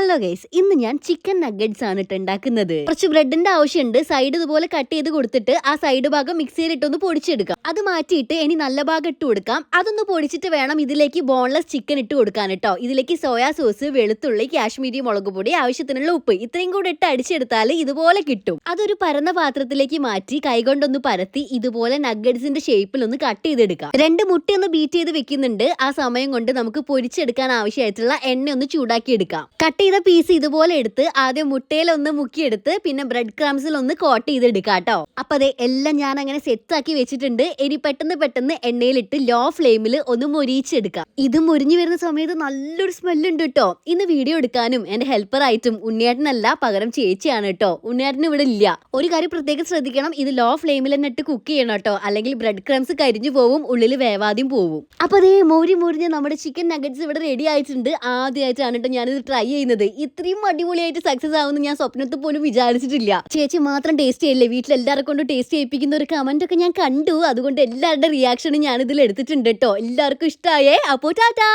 Hello guys, ഇന്ന് ഞാൻ chicken nuggets ആണ് ഉണ്ടാക്കുന്നത്. കുറച്ച് ബ്രെഡിന്റെ ആവശ്യമുണ്ട്. സൈഡ് ഇതുപോലെ കട്ട് ചെയ്ത് കൊടുത്തിട്ട് ആ സൈഡ് ഭാഗം മിക്സിയിലിട്ടൊന്ന് പൊടിച്ചെടുക്കാം. അത് മാറ്റിയിട്ട് ഇനി നല്ല ഭാഗം ഇട്ട് കൊടുക്കാം. അതൊന്ന് പൊടിച്ചിട്ട് വേണം ഇതിലേക്ക് ബോൺലെസ് ചിക്കൻ ഇട്ട് കൊടുക്കാൻ കേട്ടോ. ഇതിലേക്ക് സോയാ സോസ്, വെളുത്തുള്ളി, കാശ്മീരി മുളക് പൊടി, ആവശ്യത്തിനുള്ള ഉപ്പ് ഇത്രയും കൂടെ ഇട്ട് അടിച്ചെടുത്താൽ ഇതുപോലെ കിട്ടും. അതൊരു പരന്ന പാത്രത്തിലേക്ക് മാറ്റി കൈകൊണ്ടൊന്ന് പരത്തി ഇതുപോലെ നഗറ്റ്സിന്റെ ഷേപ്പിൽ ഒന്ന് കട്ട് ചെയ്തെടുക്കാം. 2 മുട്ട ഒന്ന് ബീറ്റ് ചെയ്ത് വെക്കുന്നുണ്ട്. ആ സമയം കൊണ്ട് നമുക്ക് പൊരിച്ചെടുക്കാൻ ആവശ്യമായിട്ടുള്ള എണ്ണ ഒന്ന് ചൂടാക്കി എടുക്കാം. കട്ട് ചെയ്ത പീസ് ഇതുപോലെ എടുത്ത് ആദ്യം മുട്ടയിൽ ഒന്ന് മുക്കിയെടുത്ത് പിന്നെ ബ്രെഡ് ക്രംസിൽ ഒന്ന് കോട്ട് ചെയ്തെടുക്കാം കേട്ടോ. അപ്പൊ അതെ എല്ലാം ഞാൻ അങ്ങനെ സെറ്റ് ആക്കി വെച്ചിട്ടുണ്ട്. ഇനി പെട്ടെന്ന് എണ്ണയിലിട്ട് ലോ ഫ്ലെയിമിൽ ഒന്ന് മൊരിച്ചെടുക്കാം. ഇത് മൊരിഞ്ഞു വരുന്ന സമയത്ത് നല്ലൊരു സ്മെല്ലുണ്ട് കേട്ടോ. ഇന്ന് വീഡിയോ എടുക്കാനും എന്റെ ഹെൽപ്പർ ആയിട്ടും ഉണ്ണിയേട്ടനല്ല, പകരം ചേച്ചിയാണ് കേട്ടോ. ഉണ്ണിയേട്ടൻ ഇവിടെ ഇല്ല. ഒരു കാര്യം പ്രത്യേകം ശ്രദ്ധിക്കണം, ഇത് ലോ ഫ്ലെയിമിൽ തന്നെ ഇട്ട് കുക്ക് ചെയ്യണം കേട്ടോ, അല്ലെങ്കിൽ ബ്രെഡ് ക്രംസ് കരിഞ്ഞു പോവും, ഉള്ളിൽ വേവാദ്യം പോവും. അപ്പൊ അതേ മൊരിഞ്ഞ് നമ്മുടെ ചിക്കൻ നഗറ്റ്സ് ഇവിടെ റെഡി ആയിട്ടുണ്ട്. ആദ്യമായിട്ടാണ് കേട്ടോ ഞാനിത് ട്രൈ ചെയ്യുന്നത്. ഇത്രയും അടിപൊളിയായിട്ട് സക്സസ് ആവുമെന്ന് ഞാൻ സ്വപ്നത്തിൽ പോലും വിചാരിച്ചിട്ടില്ല. ചേച്ചി മാത്രം ടേസ്റ്റ് ചെയ്യില്ലേ, വീട്ടിൽ എല്ലാവരെ കൊണ്ട് ടേസ്റ്റ് ചെയ്യിപ്പിക്കുന്ന ഒരു കമന്റ് ഒക്കെ ഞാൻ കണ്ടു. അതുകൊണ്ട് എല്ലാവരുടെ റിയാക്ഷനും ഞാൻ ഇതിൽ എടുത്തിട്ടുണ്ട് കേട്ടോ. എല്ലാവർക്കും ഇഷ്ടമായേ. അപ്പോൾ ടാറ്റാ.